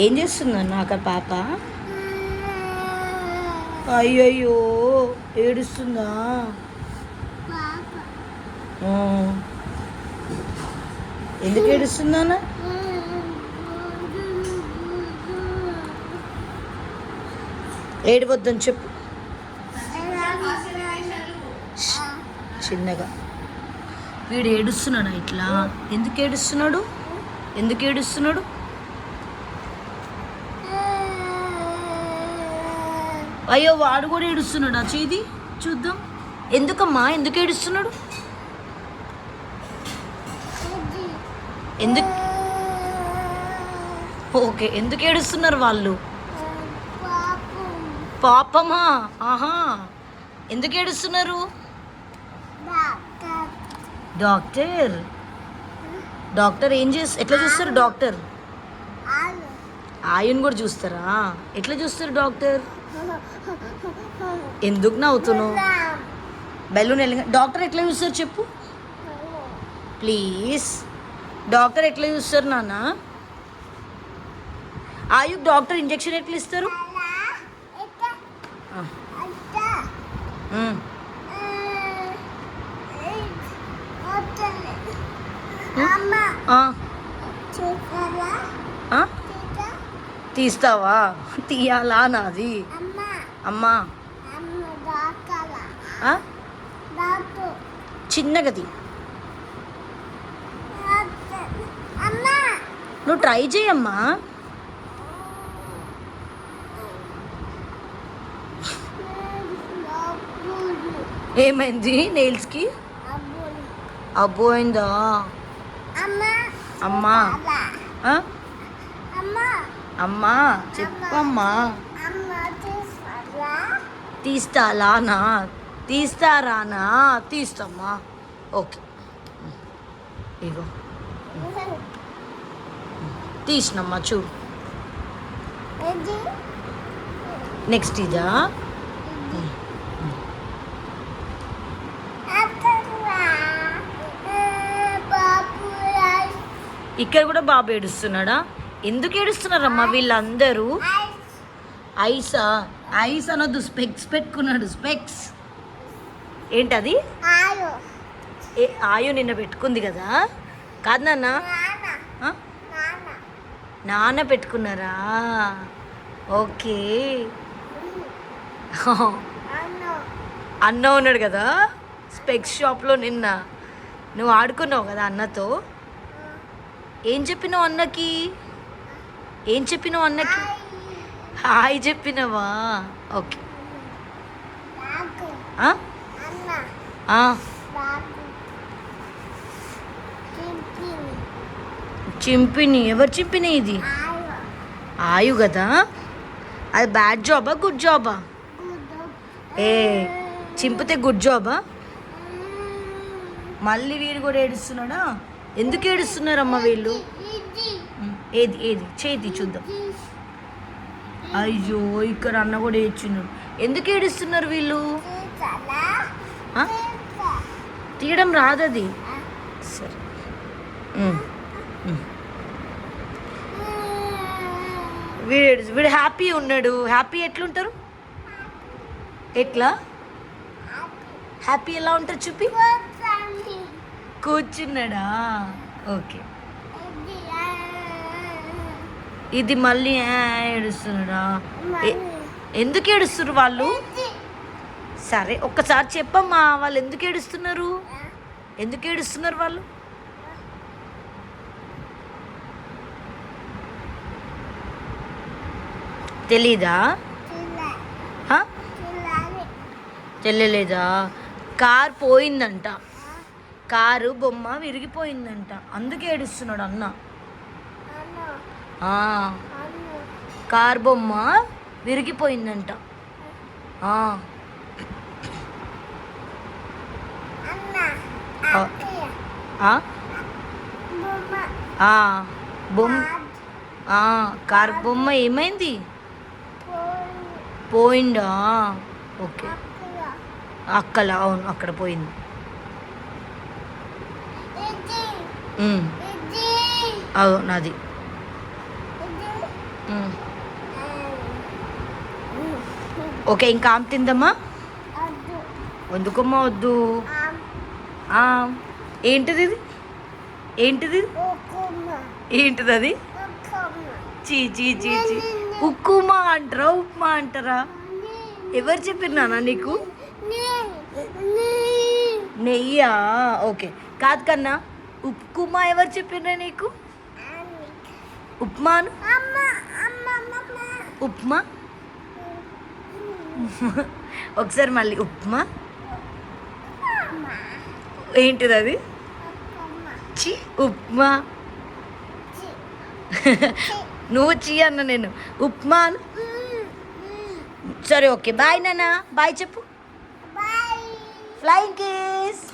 ఏం చేస్తుందా నాకు పాప? అయ్యయ్యో ఏడుస్తుందా? ఆ. ఎందుకు ఏడుస్తుందా? ఏడవద్దని చెప్పు చిన్నగా. వీడు ఏడుస్తున్నాడా ఇట్లా? ఎందుకు ఏడుస్తున్నాడు? ఎందుకు ఏడుస్తున్నాడు? అయ్యో వాడు కూడా ఏడుస్తున్నాడా? చేది చూద్దాం. ఎందుకమ్మా ఎందుకు ఏడుస్తున్నాడు? ఎందుకు? ఓకే, ఎందుకు ఏడుస్తున్నారు వాళ్ళు? పాపమా? ఆహా, ఎందుకు ఏడుస్తున్నారు? డాక్టర్ డాక్టర్ ఏం ఎట్లా చూస్తారు డాక్టర్? ఆయుని కూడా చూస్తారా? ఎట్లా చూస్తారు డాక్టర్? ఎందుకు నవ్వుతున్నావు? బెలూన్ డాక్టర్ ఎట్లా చూస్తారు చెప్పు ప్లీజ్. డాక్టర్ ఎట్లా చూస్తారు నాన్న? ఆయుకు డాక్టర్ ఇంజెక్షన్ ఎట్లా ఇస్తారు? తీస్తావా? తీయాలా నాది? అమ్మా చిన్నగది నువ్వు ట్రై చేయమ్మా. ఏమైంది నెయిల్స్కి? అబ్బో అయిందా? అమ్మా అమ్మా చెప్పమ్మా. తీస్తాలానా? తీస్తారానా? తీస్తామ్మా. ఓకే ఇగో తీసినమ్మా చూడు. నెక్స్ట్ ఇదా? ఇక్కడ కూడా బాబు ఏడుస్తున్నాడా? ఎందుకు ఏడుస్తున్నారమ్మా వీళ్ళందరూ? ఐసా? ఐస్ అనొద్దు, స్పెక్స్ పెట్టుకున్నాడు. స్పెక్స్ ఏంటది? ఆయు నిన్న పెట్టుకుంది కదా? కాదు నాన్న, నాన్న పెట్టుకున్నారా? ఓకే. అన్న ఉన్నాడు కదా స్పెక్స్ షాప్లో. నిన్న నువ్వు ఆడుకున్నావు కదా అన్నతో. ఏం చెప్పినావు అన్నకి? ఏం చెప్పినావు అన్నకి? హాయ్ చెప్పినవా? ఓకే. చింపిని? ఎవరు చింపిని? ఇది ఆయు కదా? అది బ్యాడ్ జాబా గుడ్ జాబా? ఏ చింపితే గుడ్ జాబా? మళ్ళీ వీడు కూడా ఏడుస్తున్నాడా? ఎందుకు ఏడుస్తున్నారమ్మా వీళ్ళు? ఏది ఏది చేతి చూద్దాం. అయ్యో ఇక్కడ అన్న కూడా ఏడ్చున్నాడు. ఎందుకు ఏడుస్తున్నారు వీళ్ళు? తీయడం రాదది. సరే వీడు హ్యాపీ ఉన్నాడు. హ్యాపీ ఎట్లుంటారు? ఎట్లా హ్యాపీ ఎలా ఉంటారు చూపి. కూర్చున్నాడా? ఓకే. ఇది మళ్ళీ ఏడుస్తున్నాడా? ఎందుకు ఏడుస్తున్నారు వాళ్ళు? సరే ఒక్కసారి చెప్పమ్మా, వాళ్ళు ఎందుకు ఏడుస్తున్నారు? ఎందుకు ఏడుస్తున్నారు వాళ్ళు? తెలీదా? తెలియలేదా? కార్ పోయిందంట. కారు బొమ్మ విరిగిపోయిందంట, అందుకే ఏడుస్తున్నాడు అన్న. కార్ బొమ్మ విరిగిపోయిందంట. కార్ బొమ్మ ఏమైంది? పోయిందా? ఓకే. అక్కలా? అవును అక్కడ పోయింది. అవును అది. ఉమ్. ఓకే ఇంకా ఆమె తిందమ్మా. ఎందుకమ్మా వద్దు? ఆ, ఏంటిది ఇది? ఏంటిది ఇది? ఏంటిది అది? చీ చీ చీ చీ. ఉక్కుమా అంటారా ఉప్మా అంటారా? ఎవరు చెప్పారు నాన్న నీకు? నెయ్యా? ఓకే కాదు కన్నా, ఉప్మా ఎవరు చెప్పిర్రా నీకు? ఉప్మాను ఉప్మా ఒకసారి మళ్ళీ ఉప్మా ఏంటిది అది? చి ఉప్మా. నువ్వు చీ అన్న, నేను ఉప్మా అను. సరే ఓకే బాయ్ నాన్న, బాయ్ చెప్పు. Flying kiss.